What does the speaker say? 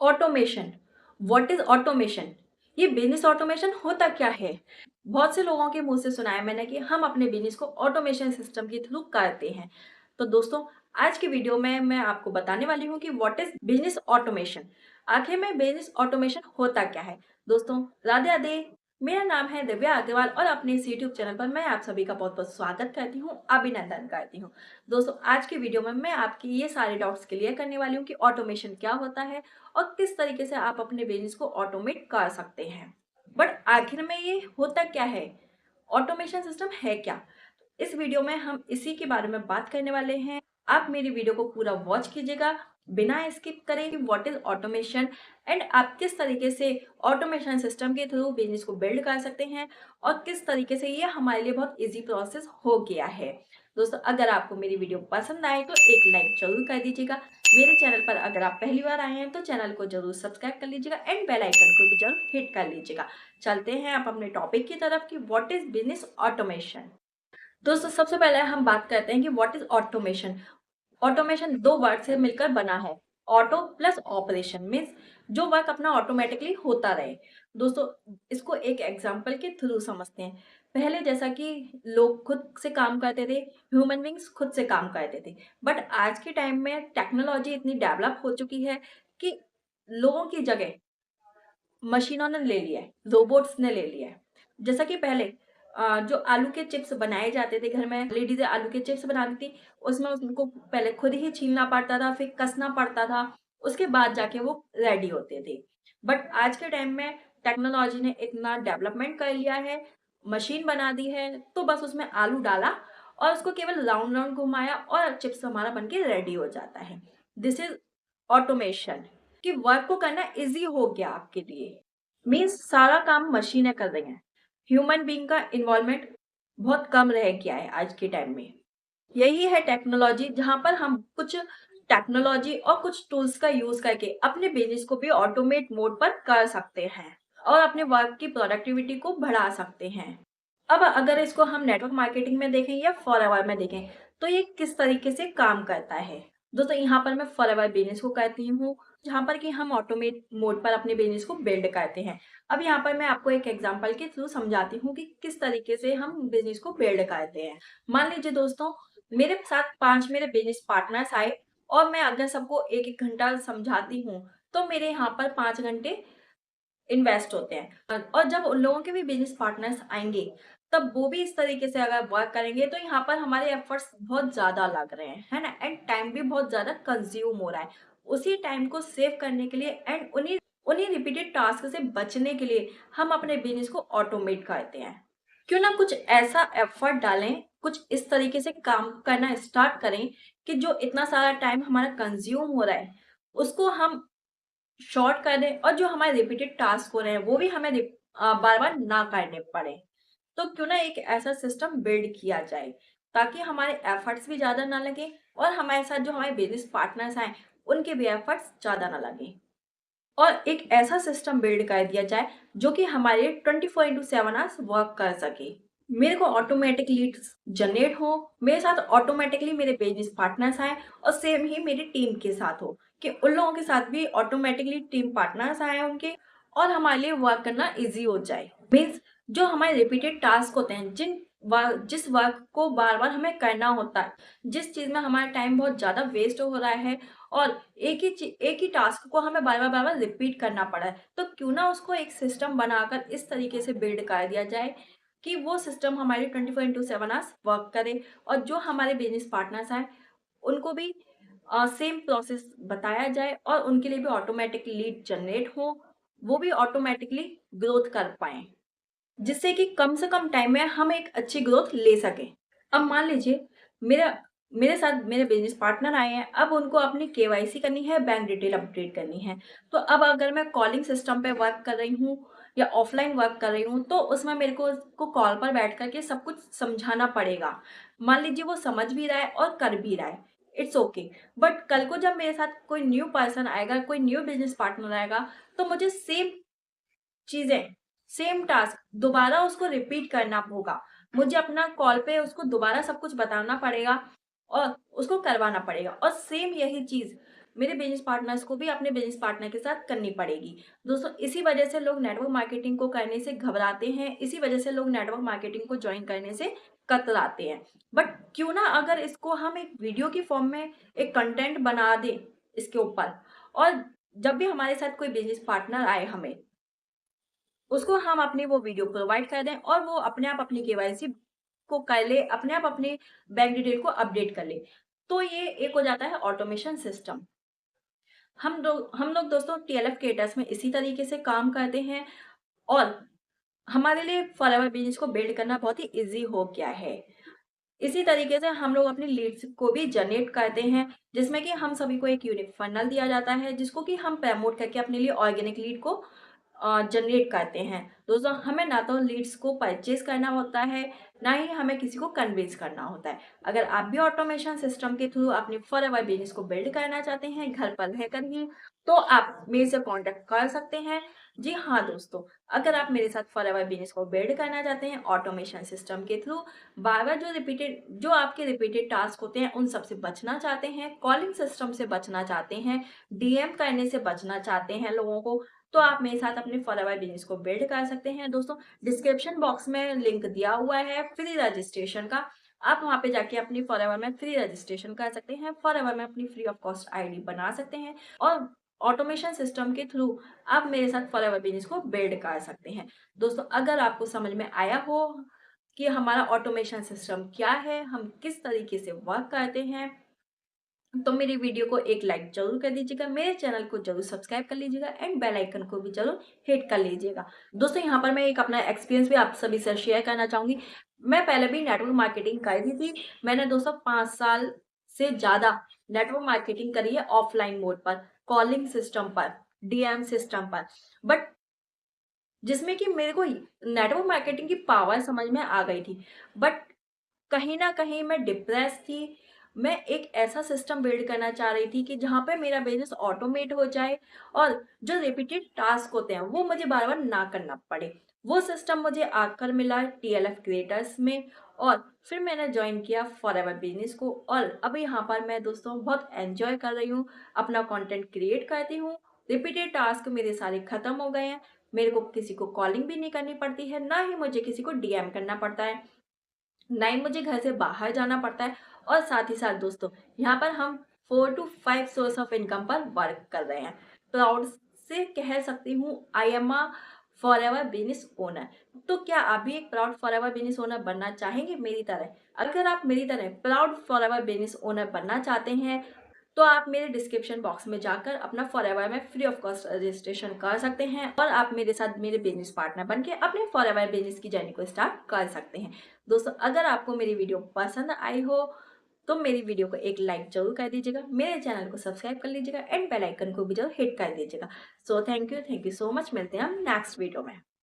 Automation. What is automation? ये business automation होता क्या है? बहुत से लोगों के मुंह से सुना है मैंने कि हम अपने बिजनेस को ऑटोमेशन सिस्टम के थ्रू करते हैं। तो दोस्तों, आज की वीडियो में मैं आपको बताने वाली हूँ कि व्हाट इज बिजनेस ऑटोमेशन। आखिर में बिजनेस ऑटोमेशन होता क्या है? दोस्तों, राधे राधे। मेरा नाम है दिव्या अग्रवाल और अपने इस यूट्यूब चैनल पर मैं आप सभी का बहुत बहुत स्वागत करती हूँ, अभिनंदन करती हूँ। दोस्तों, आज की वीडियो में मैं आपकी ये सारे डाउट्स क्लियर करने वाली हूँ कि ऑटोमेशन क्या होता है और किस तरीके से आप अपने बिजनेस को ऑटोमेट कर सकते हैं। बट आखिर में ये होता क्या है? ऑटोमेशन सिस्टम है क्या? इस वीडियो में हम इसी के बारे में बात करने वाले हैं। आप मेरी वीडियो को पूरा वॉच कीजिएगा बिना स्किप करें कि व्हाट इज ऑटोमेशन एंड आप किस तरीके से ऑटोमेशन सिस्टम के थ्रू बिजनेस को बिल्ड कर सकते हैं और किस तरीके से ये हमारे लिए बहुत इजी प्रोसेस हो गया है। दोस्तों, अगर आपको मेरी वीडियो पसंद आए तो एक लाइक जरूर कर दीजिएगा। मेरे चैनल पर अगर आप पहली बार आए हैं तो चैनल को जरूर सब्सक्राइब कर लीजिएगा एंड बेल आइकन को भी जरूर हिट कर लीजिएगा। चलते हैं आप अपने टॉपिक की तरफ कि व्हाट इज बिजनेस ऑटोमेशन। दोस्तों, सबसे पहले हम बात करते हैं कि व्हाट इज ऑटोमेशन। ऑटोमेशन दो वर्ड से मिलकर बना है। ऑटो प्लस ऑपरेशन मीन्स जो वर्क अपना ऑटोमेटिकली होता रहे। दोस्तों, इसको एक एग्जांपल के थ्रू समझते हैं। पहले जैसा कि लोग खुद से काम करते थे, ह्यूमन बींग्स खुद से काम करते थे, बट आज के टाइम में टेक्नोलॉजी इतनी डेवलप हो चुकी है कि लोगों की जगह मशीनों ने ले लिया है, रोबोट्स ने ले लिया है। जैसा कि पहले जो आलू के चिप्स बनाए जाते थे, घर में लेडीज़ें आलू के चिप्स बनाती थी, उसमें उनको पहले खुद ही छीलना पड़ता था, फिर कसना पड़ता था, उसके बाद जाके वो रेडी होते थे। बट आज के टाइम में टेक्नोलॉजी ने इतना डेवलपमेंट कर लिया है, मशीन बना दी है, तो बस उसमें आलू डाला और उसको केवल राउंड राउंड घुमाया और चिप्स हमारा बन के रेडी हो जाता है। दिस इज ऑटोमेशन, कि वर्क को करना इजी हो गया आपके लिए। मीन्स सारा काम मशीनें कर रही हैं। ह्यूमन बीइंग का इन्वॉल्वमेंट बहुत कम रह गया है आज के टाइम में। यही है टेक्नोलॉजी, जहां पर हम कुछ टेक्नोलॉजी और कुछ टूल्स का यूज करके अपने बिजनेस को भी ऑटोमेट मोड पर कर सकते हैं और अपने वर्क की प्रोडक्टिविटी को बढ़ा सकते हैं। अब अगर इसको हम नेटवर्क मार्केटिंग में देखें या फॉरएवर में देखें तो ये किस तरीके से काम करता है। दोस्तों, यहाँ पर मैं फॉरएवर बिजनेस को कहती हूँ, जहाँ पर कि हम ऑटोमेट मोड पर अपने बिजनेस को बिल्ड करते हैं। अब यहाँ पर मैं आपको एक एग्जांपल के थ्रू समझाती हूँ कि किस तरीके से हम बिजनेस को बिल्ड करते हैं। मान लीजिए दोस्तों, मेरे साथ 5 मेरे बिजनेस पार्टनर्स आए और मैं अगर सबको 1-1 घंटा समझाती हूँ, तो मेरे यहाँ पर 5 घंटे इन्वेस्ट होते हैं। और जब उन लोगों के भी बिजनेस पार्टनर्स आएँगे, तब वो भी इस तरीके से अगर वर्क करेंगे तो यहाँ पर हमारे एफर्ट्स बहुत ज़्यादा लग रहे हैं, है ना? एंड टाइम भी बहुत ज़्यादा कंज़्यूम हो रहा है। उसी टाइम को सेव करने के लिए एंड उन्हीं उन्हीं रिपीटेड टास्क से बचने के लिए हम अपने बिजनेस को ऑटोमेट करते हैं। क्यों ना कुछ ऐसा एफर्ट डालें, कुछ इस तरीके से काम करना स्टार्ट करें कि जो इतना सारा टाइम हमारा कंज़्यूम हो रहा है, उसको हम शॉर्ट कर दें और जो हमारे रिपीटेड टास्क हो रहे हैं वो भी हमें बार-बार ना करने पड़े। तो क्यों ना एक ऐसा सिस्टम बिल्ड किया जाए ताकि हमारे एफर्ट्स भी ज़्यादा ना लगें और हमारे साथ जो हमारे बिजनेस पार्टनर्स हैं उनके भी एफर्ट्स ज़्यादा ना लगें। और एक ऐसा सिस्टम बिल्ड कर दिया जाए जो कि हमारे 24/7 आवर्स वर्क कर सके। मेरे को ऑटोमेटिक लीड्स जनरेट हो, मेरे साथ ऑटोमेटिकली मेरे बिजनेस पार्टनर्स आए और सेम ही मेरी टीम के साथ हो कि उन लोगों के साथ भी ऑटोमेटिकली टीम पार्टनर्स आए उनके और हमारे लिए वर्क करना ईजी हो जाए। मीन्स जो हमारे रिपीटेड टास्क होते हैं, जिस वर्क को बार बार हमें करना होता है, जिस चीज़ में हमारा टाइम बहुत ज़्यादा वेस्ट हो रहा है और एक ही टास्क को हमें बार बार रिपीट करना पड़ा है, तो क्यों ना उसको एक सिस्टम बनाकर इस तरीके से बिल्ड कर दिया जाए कि वो सिस्टम हमारे 24/7 आवर्स वर्क करे और जो हमारे बिजनेस पार्टनर्स हैं उनको भी सेम प्रोसेस बताया जाए और उनके लिए भी ऑटोमेटिक लीड जनरेट हो, वो भी ऑटोमेटिकली ग्रोथ कर पाएँ, जिससे कि कम से कम टाइम में हम एक अच्छी ग्रोथ ले सकें। अब मान लीजिए मेरा मेरे साथ मेरे बिज़नेस पार्टनर आए हैं, अब उनको अपनी केवाईसी करनी है, बैंक डिटेल अपडेट करनी है। तो अब अगर मैं कॉलिंग सिस्टम पे वर्क कर रही हूँ या ऑफ़लाइन वर्क कर रही हूँ, तो उसमें मेरे को उसको कॉल पर बैठ कर के सब कुछ समझाना पड़ेगा। मान लीजिए वो समझ भी रहा है और कर भी रहा है, इट्स ओके। बट कल को जब मेरे साथ कोई न्यू पर्सन आएगा, कोई न्यू बिज़नेस पार्टनर आएगा, तो मुझे सेम चीज़ें, सेम टास्क दोबारा उसको रिपीट करना होगा। मुझे अपना कॉल पे उसको दोबारा सब कुछ बताना पड़ेगा और उसको करवाना पड़ेगा और सेम यही चीज़ मेरे बिज़नेस पार्टनर्स को भी अपने बिज़नेस पार्टनर के साथ करनी पड़ेगी। दोस्तों इसी वजह से लोग नेटवर्क मार्केटिंग को करने से घबराते हैं, इसी वजह से लोग नेटवर्क मार्केटिंग को जॉइन करने से कतराते हैं। बट क्यों ना अगर इसको हम एक वीडियो की फॉर्म में एक कंटेंट बना दें इसके ऊपर, और जब भी हमारे साथ कोई बिज़नेस पार्टनर आए हमें, उसको हम अपनी वो वीडियो प्रोवाइड कर दें और वो अपने आप अपनी केवाईसी को कर ले, अपने आप अपने बैंक डिटेल को अपडेट कर ले। तो ये एक हो जाता है ऑटोमेशन सिस्टम। हम लोग दोस्तों टीएलएफ क्रिएटर्स में इसी तरीके से काम करते हैं और हमारे लिए फॉरएवर बिज़नेस को बिल्ड करना बहुत ही ईज़ी हो गया है। इसी तरीके से हम लोग अपनी लीड्स को भी जनरेट करते हैं, जिसमें कि हम सभी को एक यूनिक फनल दिया जाता है, जिसको कि हम प्रमोट करके अपने लिए ऑर्गेनिक लीड को जनरेट करते हैं। दोस्तों हमें ना तो लीड्स को परचेज़ करना होता है, ना ही हमें किसी को कन्विंस करना होता है। अगर आप भी ऑटोमेशन सिस्टम के थ्रू अपनी फॉरएवर बिज़नेस को बिल्ड करना चाहते हैं घर पर रहकर ही, तो आप मेरे से कॉन्टैक्ट कर सकते हैं। जी हाँ दोस्तों, अगर आप मेरे साथ फॉरएवर बिज़नेस को बिल्ड करना चाहते हैं ऑटोमेशन सिस्टम के थ्रू, बार-बार जो आपके रिपीटेड टास्क होते हैं उन सब से बचना चाहते हैं, कॉलिंग सिस्टम से बचना चाहते हैं, डीएम करने से बचना चाहते हैं लोगों को, तो आप मेरे साथ अपने फॉरएवर बिज़नेस को बिल्ड कर सकते हैं। दोस्तों डिस्क्रिप्शन बॉक्स में लिंक दिया हुआ है फ्री रजिस्ट्रेशन का। आप वहाँ पे जाके अपनी फॉरएवर में फ्री रजिस्ट्रेशन कर सकते हैं, फॉरएवर में अपनी फ्री ऑफ कॉस्ट आईडी बना सकते हैं और ऑटोमेशन सिस्टम के थ्रू आप मेरे साथ फॉरएवर बिज़नेस को बिल्ड कर सकते हैं। दोस्तों अगर आपको समझ में आया हो कि हमारा ऑटोमेशन सिस्टम क्या है, हम किस तरीके से वर्क करते हैं, तो मेरी वीडियो को एक लाइक ज़रूर कर दीजिएगा, मेरे चैनल को ज़रूर सब्सक्राइब कर लीजिएगा एंड बेल आइकन को भी ज़रूर हिट कर लीजिएगा। दोस्तों यहाँ पर मैं एक अपना एक्सपीरियंस भी आप सभी से शेयर करना चाहूँगी। मैं पहले भी नेटवर्क मार्केटिंग कर रही थी। मैंने दोस्तों 5 साल से ज़्यादा नेटवर्क मार्केटिंग करी है ऑफलाइन मोड पर, कॉलिंग सिस्टम पर, डीएम सिस्टम पर। बट जिसमें कि मेरे को नेटवर्क मार्केटिंग की पावर समझ में आ गई थी। बट कहीं न कहीं मैं डिप्रेस थी। मैं एक ऐसा सिस्टम बिल्ड करना चाह रही थी कि जहाँ पे मेरा बिज़नेस ऑटोमेट हो जाए और जो रिपीटेड टास्क होते हैं, वो मुझे बार-बार ना करना पड़े। वो सिस्टम मुझे आकर मिला टीएलएफ क्रिएटर्स में और फिर मैंने जॉइन किया फॉरएवर बिज़नेस को और अब यहाँ पर मैं दोस्तों बहुत एन्जॉय कर रही हूँ, अपना कंटेंट क्रिएट करती हूँ। रिपीटेड टास्क मेरे सारे खत्म हो गए हैं। मेरे को किसी को कॉलिंग भी नहीं करनी पड़ती है, ना ही मुझे किसी को डीएम करना पड़ता है। ना ही मुझे घर से बाहर जाना पड़ता है और साथ ही साथ दोस्तों यहाँ पर हम 4 टू 5 सोर्स ऑफ इनकम पर वर्क कर रहे हैं। प्राउड से कह सकती हूँ I am a forever business owner. तो क्या आप भी एक प्राउड फॉरएवर बिजनेस ओनर बनना चाहेंगे मेरी तरह? अगर आप मेरी तरह प्राउड फॉरएवर बिजनेस ओनर बनना चाहते हैं तो आप मेरे डिस्क्रिप्शन बॉक्स में जाकर अपना फॉरएवर में फ्री ऑफ कॉस्ट रजिस्ट्रेशन कर सकते हैं और आप मेरे साथ मेरे बिजनेस पार्टनर बनके अपने फॉरएवर बिजनेस की जर्नी को स्टार्ट कर सकते हैं। दोस्तों अगर आपको मेरी वीडियो पसंद आई हो तो मेरी वीडियो को एक लाइक जरूर कर दीजिएगा, मेरे चैनल को सब्सक्राइब कर लीजिएगा एंड बेल आइकन को भी जरूर हिट कर दीजिएगा। So thank you so much. मिलते हैं हम नेक्स्ट वीडियो में।